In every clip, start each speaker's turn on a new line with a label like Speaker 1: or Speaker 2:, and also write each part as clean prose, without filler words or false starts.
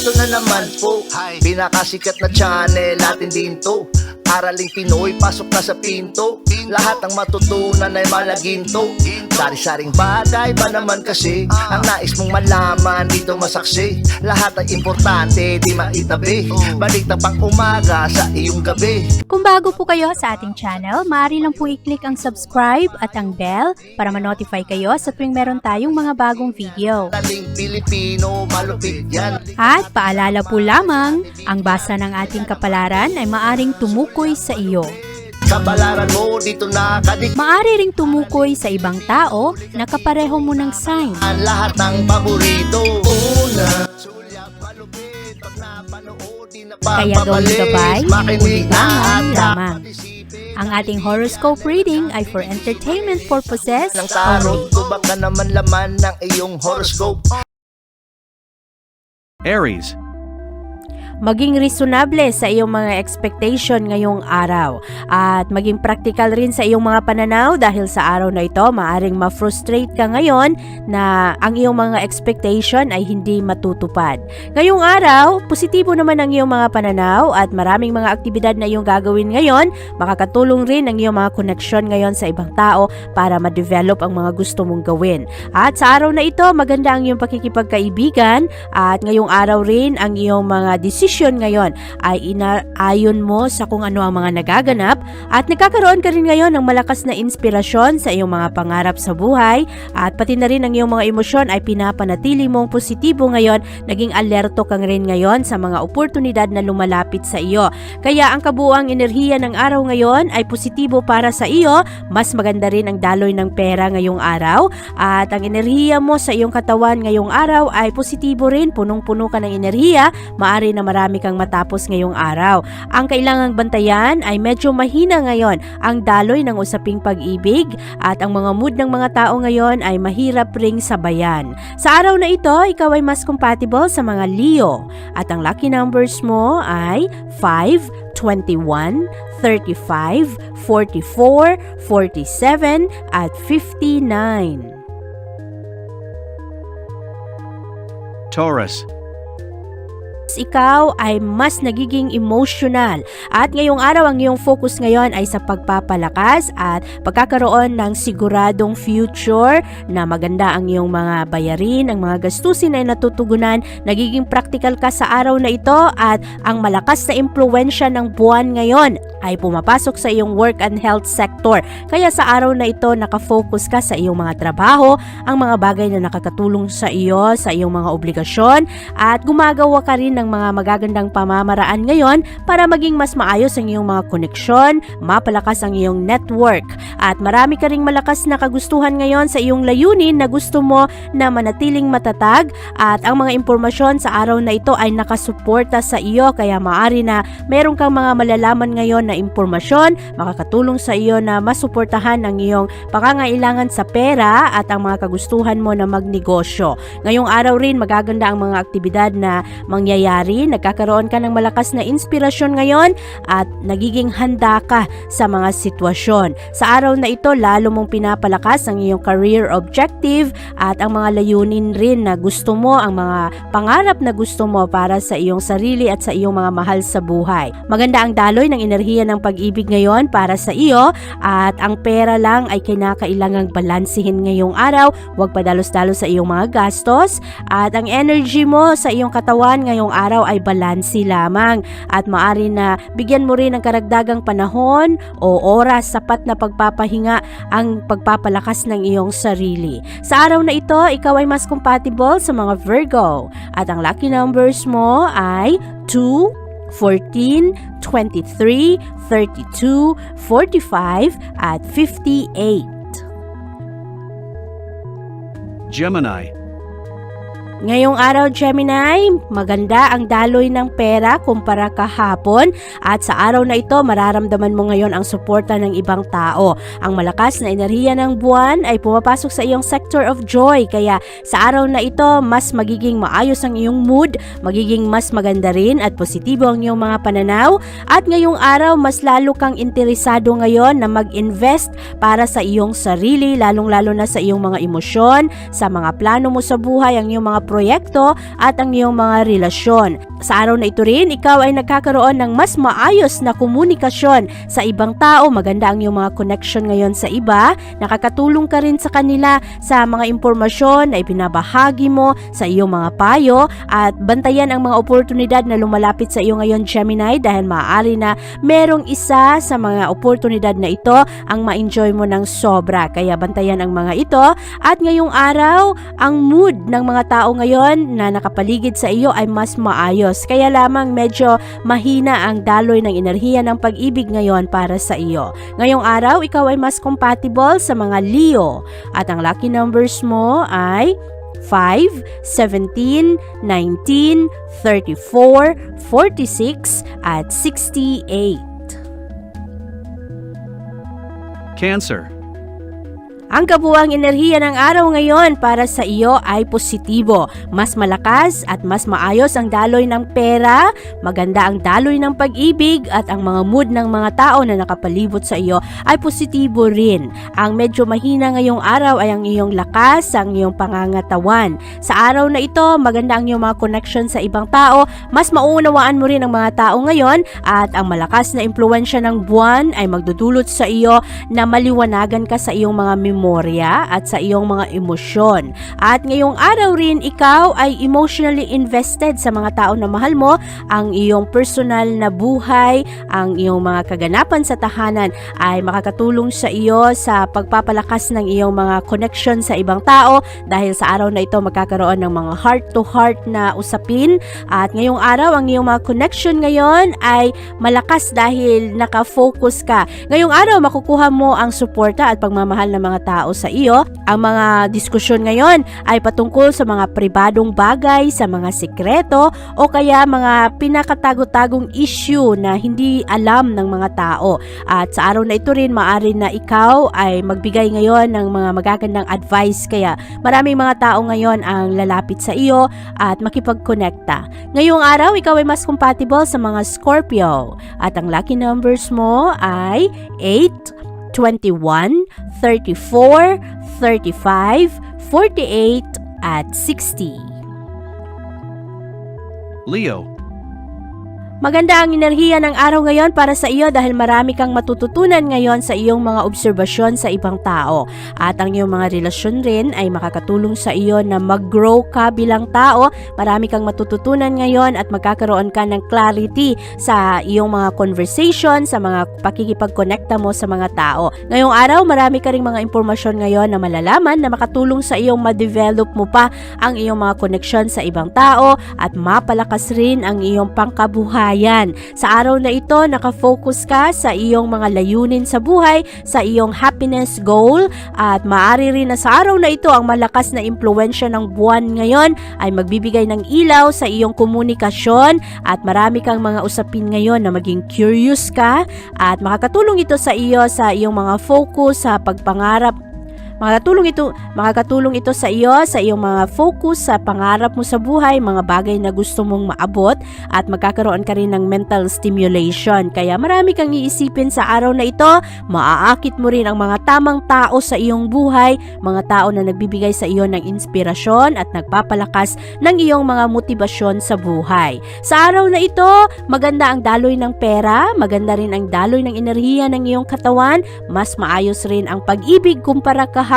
Speaker 1: Eto na naman po, pinakasikat na channel natin din to. Araling Pinoy, pasok na sa pinto. Lahat ng matutunan ay malaginto. Sari-saring bagay ba naman kasi ang nais mong malaman dito masaksi. Lahat ay importante, di maitabi. Balik na pang umaga sa iyong gabi.
Speaker 2: Kung bago po kayo sa ating channel, maaari lang po i-click ang subscribe at ang bell para ma-notify kayo sa tuwing meron tayong mga bagong video.
Speaker 1: Taling Pilipino, malupit yan.
Speaker 2: At paalala po lamang, ang basa ng ating kapalaran ay maaring tumukoy sa iyo.
Speaker 1: Kapalaran mo dito nakadik.
Speaker 2: Maaari ring tumukoy sa ibang tao na kapareho mo ng sign.
Speaker 1: Ang lahat ng paborito. Una, sulyap, malupit. Pag napanood, di na
Speaker 2: Kaya gawing gabay,
Speaker 1: makinig
Speaker 2: ulilangan
Speaker 1: at
Speaker 2: lamang. Ang ating horoscope reading ay for entertainment purposes
Speaker 1: ng tarot.
Speaker 2: only.
Speaker 1: Tubak ka naman laman ng iyong horoscope.
Speaker 3: Aries.
Speaker 2: Maging reasonable sa iyong mga expectation ngayong araw at maging practical rin sa iyong mga pananaw dahil sa araw na ito maaring ma-frustrate ka ngayon na ang iyong mga expectation ay hindi matutupad. Ngayong araw, positibo naman ang iyong mga pananaw at maraming mga aktibidad na iyong gagawin ngayon. Makakatulong rin ang iyong mga koneksyon ngayon sa ibang tao para ma-develop ang mga gusto mong gawin. At sa araw na ito, maganda ang iyong pakikipagkaibigan at ngayong araw rin ang iyong mga decision ngayon ay inaayon mo sa kung ano ang mga nagaganap at nagkakaroon ka rin ngayon ng malakas na inspirasyon sa iyong mga pangarap sa buhay at pati na rin ang iyong mga emosyon ay pinapanatili mong positibo ngayon. Naging alerto kang rin ngayon sa mga oportunidad na lumalapit sa iyo. Kaya ang kabuuang enerhiya ng araw ngayon ay positibo para sa iyo. Mas maganda rin ang daloy ng pera ngayong araw at ang enerhiya mo sa iyong katawan ngayong araw ay positibo rin. Punong-puno ka ng enerhiya. Maari na marami kang matapos ngayong araw. Ang kailangang bantayan ay medyo mahina ngayon ang daloy ng usaping pag-ibig at ang mga mood ng mga tao ngayon ay mahirap ring sabayan. Sa araw na ito, ikaw ay mas compatible sa mga Leo at ang lucky numbers mo ay 5, 21, 35, 44, 47 at 59.
Speaker 3: Taurus.
Speaker 2: Ikaw ay mas nagiging emotional at ngayong araw ang iyong focus ngayon ay sa pagpapalakas at pagkakaroon ng siguradong future na maganda ang iyong mga bayarin, ang mga gastusin ay natutugunan. Nagiging practical ka sa araw na ito at ang malakas na impluwensya ng buwan ngayon ay pumapasok sa iyong work and health sector. Kaya sa araw na ito nakafocus ka sa iyong mga trabaho, ang mga bagay na nakakatulong sa iyo, sa iyong mga obligasyon at gumagawa ka rin ng mga magagandang pamamaraan ngayon para maging mas maayos ang iyong mga koneksyon, mapalakas ang iyong network at marami ka ring malakas na kagustuhan ngayon sa iyong layunin na gusto mo na manatiling matatag at ang mga impormasyon sa araw na ito ay nakasuporta sa iyo kaya maaari na meron kang mga malalaman ngayon na impormasyon makakatulong sa iyo na masuportahan ang iyong pangangailangan sa pera at ang mga kagustuhan mo na magnegosyo. Ngayong araw rin magaganda ang mga aktibidad na mangyayari. Nagkakaroon ka ng malakas na inspirasyon ngayon at nagiging handa ka sa mga sitwasyon. Sa araw na ito, lalo mong pinapalakas ang iyong career objective at ang mga layunin rin na gusto mo, ang mga pangarap na gusto mo para sa iyong sarili at sa iyong mga mahal sa buhay. Maganda ang daloy ng enerhiya ng pag-ibig ngayon para sa iyo at ang pera lang ay kinakailangang balansihin ngayong araw. Huwag padalos-dalos sa iyong mga gastos at ang energy mo sa iyong katawan ngayong araw ay balansi lamang at maari na bigyan mo rin ng karagdagang panahon o oras sapat na pagpapahinga ang pagpapalakas ng iyong sarili. Sa araw na ito, ikaw ay mas compatible sa mga Virgo at ang lucky numbers mo ay 2, 14, 23, 32, 45 at 58.
Speaker 3: Gemini.
Speaker 2: Ngayong araw, Gemini, maganda ang daloy ng pera kumpara kahapon at sa araw na ito mararamdaman mo ngayon ang suporta ng ibang tao. Ang malakas na enerhiya ng buwan ay pumapasok sa iyong sector of joy kaya sa araw na ito mas magiging maayos ang iyong mood, magiging mas maganda rin at positibo ang iyong mga pananaw at ngayong araw mas lalo kang interesado ngayon na mag-invest para sa iyong sarili, lalong-lalo na sa iyong mga emosyon, sa mga plano mo sa buhay, ang iyong mga proyekto at ang iyong mga relasyon. Sa araw na ito rin, ikaw ay nagkakaroon ng mas maayos na komunikasyon sa ibang tao. Maganda ang iyong mga connection ngayon sa iba. Nakakatulong ka rin sa kanila sa mga impormasyon na ibinabahagi mo sa iyong mga payo at bantayan ang mga oportunidad na lumalapit sa iyo ngayon, Gemini, dahil maaari na merong isa sa mga oportunidad na ito ang ma-enjoy mo ng sobra. Kaya bantayan ang mga ito at ngayong araw, ang mood ng mga tao ngayon na nakapaligid sa iyo ay mas maayos. Kaya lamang medyo mahina ang daloy ng enerhiya ng pag-ibig ngayon para sa iyo. Ngayong araw, ikaw ay mas compatible sa mga Leo at ang lucky numbers mo ay 5, 17, 19, 34, 46 at 68.
Speaker 3: Cancer.
Speaker 2: Ang kabuuang enerhiya ng araw ngayon para sa iyo ay positibo. Mas malakas at mas maayos ang daloy ng pera, maganda ang daloy ng pag-ibig at ang mga mood ng mga tao na nakapalibot sa iyo ay positibo rin. Ang medyo mahina ngayong araw ay ang iyong lakas, ang iyong pangangatawan. Sa araw na ito, maganda ang iyong mga connection sa ibang tao, mas mauunawaan mo rin ang mga tao ngayon at ang malakas na impluwensya ng buwan ay magdudulot sa iyo na maliwanagan ka sa iyong mga memorya at sa iyong mga emosyon. At ngayong araw rin, ikaw ay emotionally invested sa mga tao na mahal mo. Ang iyong personal na buhay, ang iyong mga kaganapan sa tahanan ay makakatulong sa iyo sa pagpapalakas ng iyong mga connection sa ibang tao dahil sa araw na ito magkakaroon ng mga heart-to-heart na usapin. At ngayong araw, ang iyong mga connection ngayon ay malakas dahil nakafocus ka. Ngayong araw, makukuha mo ang suporta at pagmamahal ng mga tao sa iyo. Ang mga diskusyon ngayon ay patungkol sa mga pribadong bagay, sa mga sikreto o kaya mga pinakatago-tagong issue na hindi alam ng mga tao. At sa araw na ito rin, maaari na ikaw ay magbigay ngayon ng mga magagandang advice. Kaya maraming mga tao ngayon ang lalapit sa iyo at makipag-connecta. Ngayong araw, ikaw ay mas compatible sa mga Scorpio. At ang lucky numbers mo ay 8, 21, 34, 35, 48, at 60.
Speaker 3: Leo.
Speaker 2: Maganda ang enerhiya ng araw ngayon para sa iyo dahil marami kang matututunan ngayon sa iyong mga obserbasyon sa ibang tao. At ang iyong mga relasyon rin ay makakatulong sa iyo na mag-grow ka bilang tao. Marami kang matututunan ngayon at magkakaroon ka ng clarity sa iyong mga conversation, sa mga pakikipag-connecta mo sa mga tao. Ngayong araw, marami ka ring mga impormasyon ngayon na malalaman na makatulong sa iyong ma-develop mo pa ang iyong mga connection sa ibang tao at mapalakas rin ang iyong pangkabuhay. Sa araw na ito, nakafocus ka sa iyong mga layunin sa buhay, sa iyong happiness goal at maaari rin na sa araw na ito ang malakas na impluwensya ng buwan ngayon ay magbibigay ng ilaw sa iyong komunikasyon at marami kang mga usapin ngayon na maging curious ka at makakatulong ito sa iyo sa iyong mga focus sa pagpangarap. Makakatulong ito sa iyo sa iyong mga focus sa pangarap mo sa buhay, mga bagay na gusto mong maabot at magkakaroon ka rin ng mental stimulation. Kaya marami kang iisipin sa araw na ito, maaakit mo rin ang mga tamang tao sa iyong buhay, mga tao na nagbibigay sa iyo ng inspirasyon at nagpapalakas ng iyong mga motibasyon sa buhay. Sa araw na ito, maganda ang daloy ng pera, maganda rin ang daloy ng enerhiya ng iyong katawan, mas maayos rin ang pag-ibig kumpara kahapon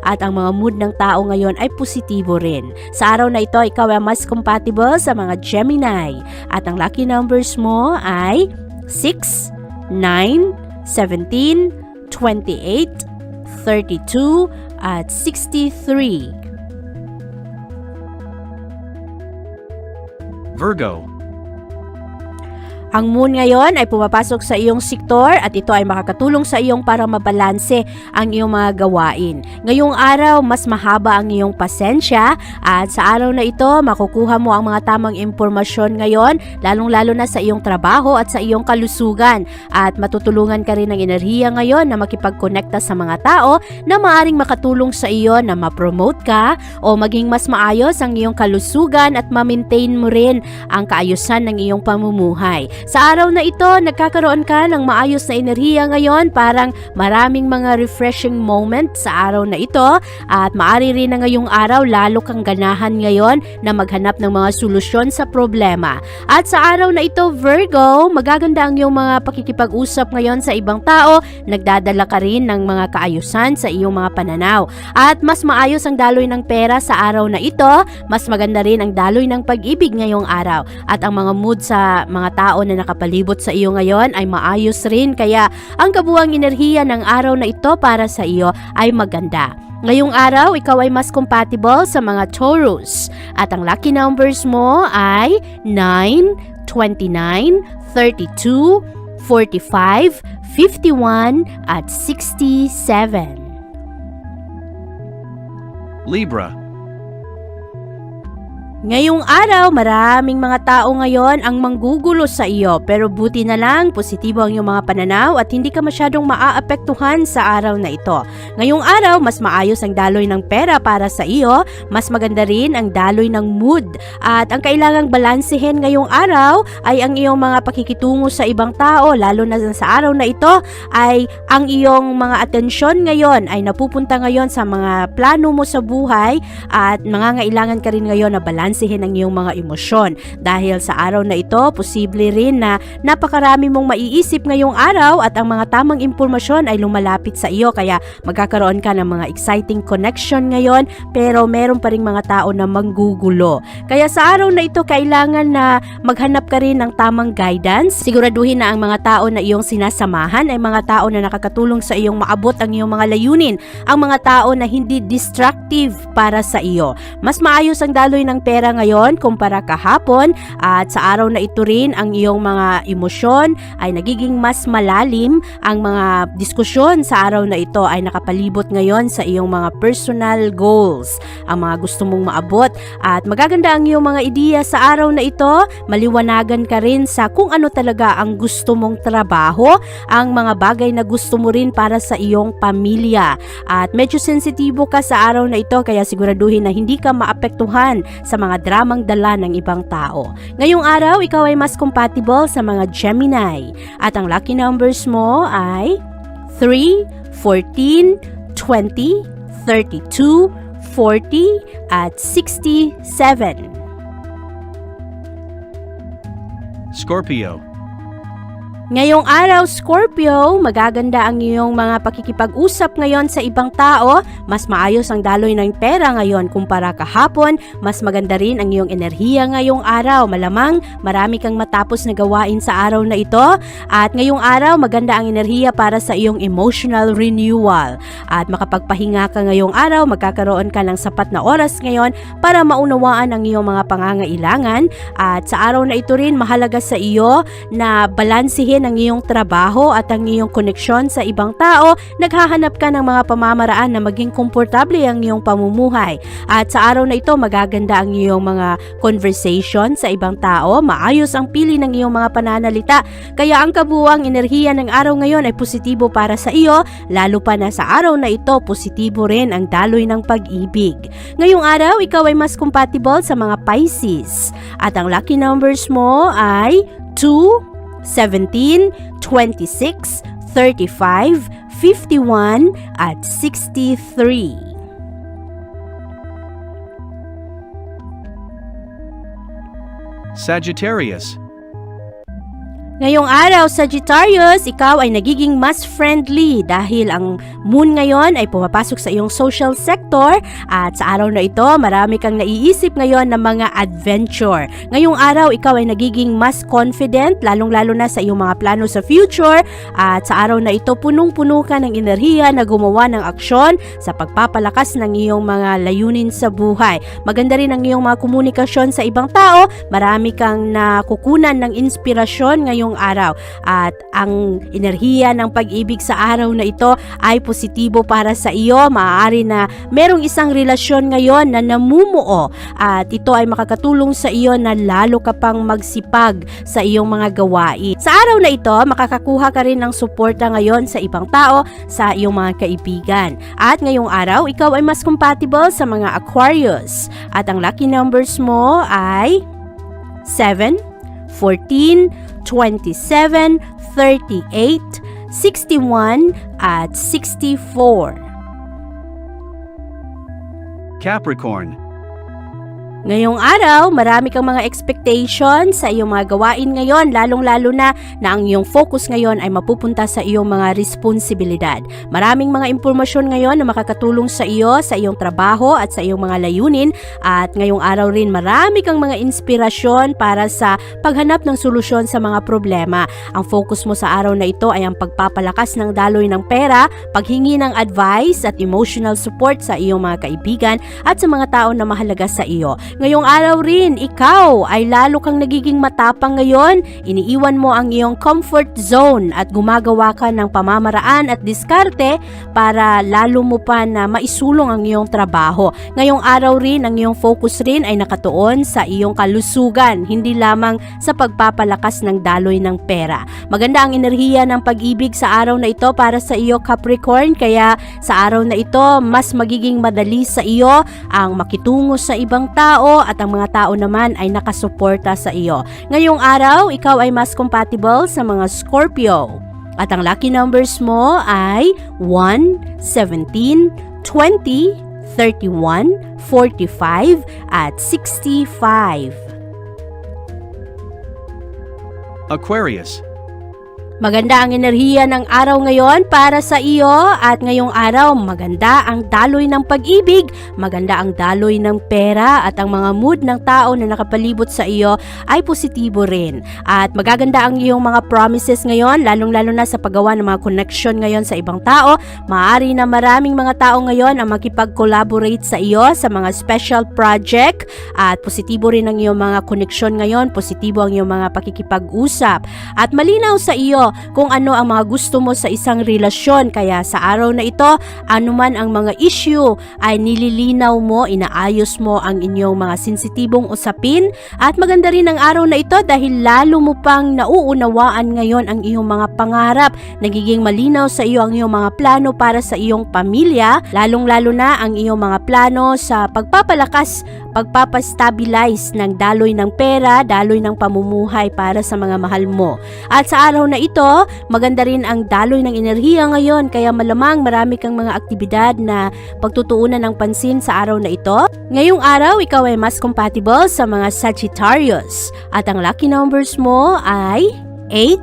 Speaker 2: at ang mga mood ng tao ngayon ay positibo rin. Sa araw na ito, ikaw ay mas compatible sa mga Gemini at ang lucky numbers mo ay 6, 9, 17, 28, 32 at 63.
Speaker 3: Virgo.
Speaker 2: Ang moon ngayon ay pumapasok sa iyong sektor at ito ay makakatulong sa iyong para mabalanse ang iyong mga gawain. Ngayong araw, mas mahaba ang iyong pasensya at sa araw na ito, makukuha mo ang mga tamang impormasyon ngayon, lalong-lalo na sa iyong trabaho at sa iyong kalusugan. At matutulungan ka rin ng enerhiya ngayon na makipag-connecta sa mga tao na maaring makatulong sa iyo na ma-promote ka o maging mas maayos ang iyong kalusugan at ma-maintain mo rin ang kaayusan ng iyong pamumuhay. Sa araw na ito, nagkakaroon ka ng maayos na enerhiya ngayon, parang maraming mga refreshing moment sa araw na ito at maaari rin na ngayong araw lalo kang ganahan ngayon na maghanap ng mga solusyon sa problema. At sa araw na ito, Virgo, magaganda ang iyong mga pakikipag-usap ngayon sa ibang tao, nagdadala ka rin ng mga kaayusan sa iyong mga pananaw. At mas maayos ang daloy ng pera sa araw na ito, mas maganda rin ang daloy ng pag-ibig ngayong araw. At ang mga mood sa mga tao na nakapalibot sa iyo ngayon ay maayos rin, kaya ang kabuuang enerhiya ng araw na ito para sa iyo ay maganda. Ngayong araw, ikaw ay mas compatible sa mga Taurus. At ang lucky numbers mo ay 9, 29, 32, 45, 51, at 67.
Speaker 3: Libra.
Speaker 2: Ngayong araw, maraming mga tao ngayon ang manggugulo sa iyo, pero buti na lang, positibo ang iyong mga pananaw at hindi ka masyadong maaapektuhan sa araw na ito. Ngayong araw, mas maayos ang daloy ng pera para sa iyo, mas maganda rin ang daloy ng mood. At ang kailangang balansehin ngayong araw ay ang iyong mga pakikitungo sa ibang tao, lalo na sa araw na ito ay ang iyong mga atensyon ngayon ay napupunta ngayon sa mga plano mo sa buhay at mangangailangan ka rin ngayon na balansehin ang iyong mga emosyon. Dahil sa araw na ito, posible rin na napakarami mong maiisip ngayong araw at ang mga tamang impormasyon ay lumalapit sa iyo, kaya magkakaroon ka ng mga exciting connection ngayon, pero meron pa ring mga tao na manggugulo. Kaya sa araw na ito, kailangan na maghanap ka rin ng tamang guidance. Siguraduhin na ang mga tao na iyong sinasamahan ay mga tao na nakakatulong sa iyong maabot ang iyong mga layunin, ang mga tao na hindi destructive para sa iyo. Mas maayos ang daloy ng pera ngayon kumpara kahapon, at sa araw na ito rin ang iyong mga emosyon ay nagiging mas malalim. Ang mga diskusyon sa araw na ito ay nakapalibot ngayon sa iyong mga personal goals, ang mga gusto mong maabot, at magaganda ang iyong mga ideya sa araw na ito. Maliwanagan ka rin sa kung ano talaga ang gusto mong trabaho, ang mga bagay na gusto mo rin para sa iyong pamilya, at medyo sensitibo ka sa araw na ito, kaya siguraduhin na hindi ka maapektuhan sa mga dramang dala ng ibang tao. Ngayong araw, ikaw ay mas compatible sa mga Gemini. At ang lucky numbers mo ay 3, 14, 20, 32, 40, at 67.
Speaker 3: Scorpio.
Speaker 2: Ngayong araw, Scorpio, magaganda ang iyong mga pakikipag-usap ngayon sa ibang tao. Mas maayos ang daloy ng pera ngayon kumpara kahapon. Mas maganda rin ang iyong enerhiya ngayong araw. Malamang marami kang matapos na gawain sa araw na ito. At ngayong araw, maganda ang enerhiya para sa iyong emotional renewal. At makapagpahinga ka ngayong araw, magkakaroon ka ng sapat na oras ngayon para maunawaan ang iyong mga pangangailangan. At sa araw na ito rin, mahalaga sa iyo na balansehin ang iyong trabaho at ang iyong koneksyon sa ibang tao. Naghahanap ka ng mga pamamaraan na maging komportable ang iyong pamumuhay. At sa araw na ito, magaganda ang iyong mga conversation sa ibang tao. Maayos ang pili ng iyong mga pananalita. Kaya ang kabuuang enerhiya ng araw ngayon ay positibo para sa iyo. Lalo pa na sa araw na ito, positibo rin ang daloy ng pag-ibig. Ngayong araw, ikaw ay mas compatible sa mga Pisces. At ang lucky numbers mo ay 2, 17, 26, 35, 51, at 63.
Speaker 3: Sagittarius.
Speaker 2: Ngayong araw, Sagittarius, ikaw ay nagiging mas friendly dahil ang moon ngayon ay pumapasok sa iyong social sector, at sa araw na ito, marami kang naiisip ngayon ng mga adventure. Ngayong araw, ikaw ay nagiging mas confident, lalong-lalo na sa iyong mga plano sa future, at sa araw na ito, punong-puno ka ng enerhiya na gumawa ng aksyon sa pagpapalakas ng iyong mga layunin sa buhay. Maganda rin ang iyong mga komunikasyon sa ibang tao, marami kang nakukunan ng inspirasyon ngayong araw, at ang enerhiya ng pag-ibig sa araw na ito ay positibo para sa iyo. Maaari na merong isang relasyon ngayon na namumuo, at ito ay makakatulong sa iyo na lalo ka pang magsipag sa iyong mga gawain. Sa araw na ito, makakakuha ka rin ng suporta ngayon sa ibang tao, sa iyong mga kaibigan. At ngayong araw, ikaw ay mas compatible sa mga Aquarius. At ang lucky numbers mo ay 7, 14, 27, 38, 61, at 64.
Speaker 3: Capricorn.
Speaker 2: Ngayong araw, marami kang mga expectation sa iyong mga gawain ngayon, lalong-lalo na ang iyong focus ngayon ay mapupunta sa iyong mga responsibilidad. Maraming mga impormasyon ngayon na makakatulong sa iyo, sa iyong trabaho at sa iyong mga layunin, at ngayong araw rin marami kang mga inspirasyon para sa paghanap ng solusyon sa mga problema. Ang focus mo sa araw na ito ay ang pagpapalakas ng daloy ng pera, paghingi ng advice at emotional support sa iyong mga kaibigan at sa mga tao na mahalaga sa iyo. Ngayong araw rin, ikaw ay lalo kang nagiging matapang ngayon, iniiwan mo ang iyong comfort zone at gumagawa ka ng pamamaraan at diskarte para lalo mo pa na maisulong ang iyong trabaho. Ngayong araw rin, ang iyong focus rin ay nakatuon sa iyong kalusugan, hindi lamang sa pagpapalakas ng daloy ng pera. Maganda ang enerhiya ng pag-ibig sa araw na ito para sa iyo, Capricorn, kaya sa araw na ito, mas magiging madali sa iyo ang makitungo sa ibang tao at ang mga tao naman ay nakasuporta sa iyo. Ngayong araw, ikaw ay mas compatible sa mga Scorpio. At ang lucky numbers mo ay 1, 17, 20, 31, 45, at 65.
Speaker 3: Aquarius.
Speaker 2: Maganda ang enerhiya ng araw ngayon para sa iyo, at ngayong araw maganda ang daloy ng pag-ibig, maganda ang daloy ng pera, at ang mga mood ng tao na nakapalibot sa iyo ay positibo rin. At magaganda ang iyong mga promises ngayon, lalong-lalo na sa paggawa ng mga connection ngayon sa ibang tao. Maaari na maraming mga tao ngayon ang makipag-collaborate sa iyo sa mga special project, at positibo rin ang iyong mga connection ngayon, positibo ang iyong mga pakikipag-usap, at malinaw sa iyo kung ano ang mga gusto mo sa isang relasyon. Kaya sa araw na ito, anuman ang mga issue ay nililinaw mo, inaayos mo ang inyong mga sensitibong usapin. At maganda rin ang araw na ito dahil lalo mo pang nauunawaan ngayon ang iyong mga pangarap. Nagiging malinaw sa iyo ang iyong mga plano para sa iyong pamilya, lalong-lalo na ang iyong mga plano sa pagpapalakas, pagpapastabilize ng daloy ng pera, daloy ng pamumuhay para sa mga mahal mo. At sa araw na ito, maganda rin ang daloy ng enerhiya ngayon, kaya malamang marami kang mga aktibidad na pagtutuunan ng pansin sa araw na ito. Ngayong araw, ikaw ay mas compatible sa mga Sagittarius, at ang lucky numbers mo ay 8,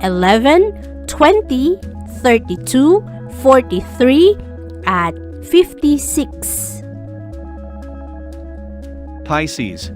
Speaker 2: 11, 20, 32, 43, at 56.
Speaker 3: Pisces.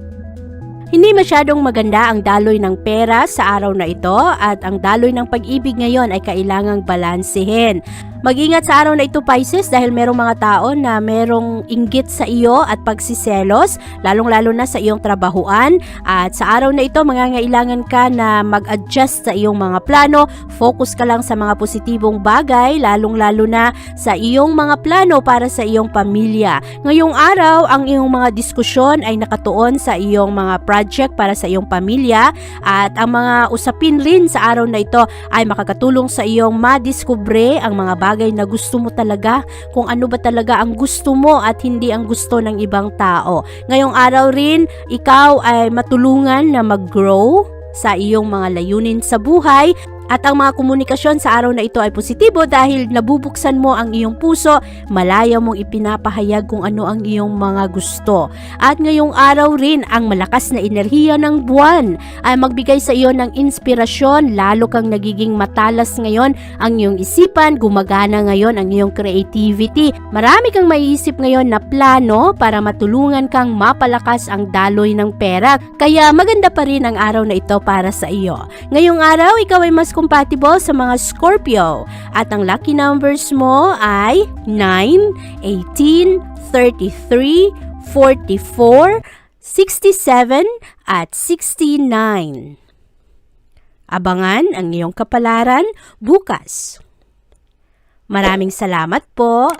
Speaker 2: Hindi masyadong maganda ang daloy ng pera sa araw na ito, at ang daloy ng pag-ibig ngayon ay kailangang balansehin. Mag-ingat sa araw na ito, Pisces, dahil merong mga tao na merong inggit sa iyo at pagsiselos, lalong-lalo na sa iyong trabahuan. At sa araw na ito, mangangailangan ka na mag-adjust sa iyong mga plano. Focus ka lang sa mga positibong bagay, lalong-lalo na sa iyong mga plano para sa iyong pamilya. Ngayong araw, ang iyong mga diskusyon ay nakatuon sa iyong mga project para sa iyong pamilya, at ang mga usapin rin sa araw na ito ay makakatulong sa iyong madiskubre ang mga bagay na gusto mo talaga, kung ano ba talaga ang gusto mo at hindi ang gusto ng ibang tao. Ngayong araw rin, ikaw ay matulungan na mag-grow sa iyong mga layunin sa buhay. At ang mga komunikasyon sa araw na ito ay positibo dahil nabubuksan mo ang iyong puso, malaya mong ipinapahayag kung ano ang iyong mga gusto. At ngayong araw rin, ang malakas na enerhiya ng buwan ay magbigay sa iyo ng inspirasyon, lalo kang nagiging matalas ngayon ang iyong isipan, gumagana ngayon ang iyong creativity. Marami kang maiisip ngayon na plano para matulungan kang mapalakas ang daloy ng pera. Kaya maganda pa rin ang araw na ito para sa iyo. Ngayong araw, ikaw ay mas compatible sa mga Scorpio, at ang lucky numbers mo ay 9, 18, 33, 44, 67, at 69. Abangan ang iyong kapalaran bukas. Maraming salamat po.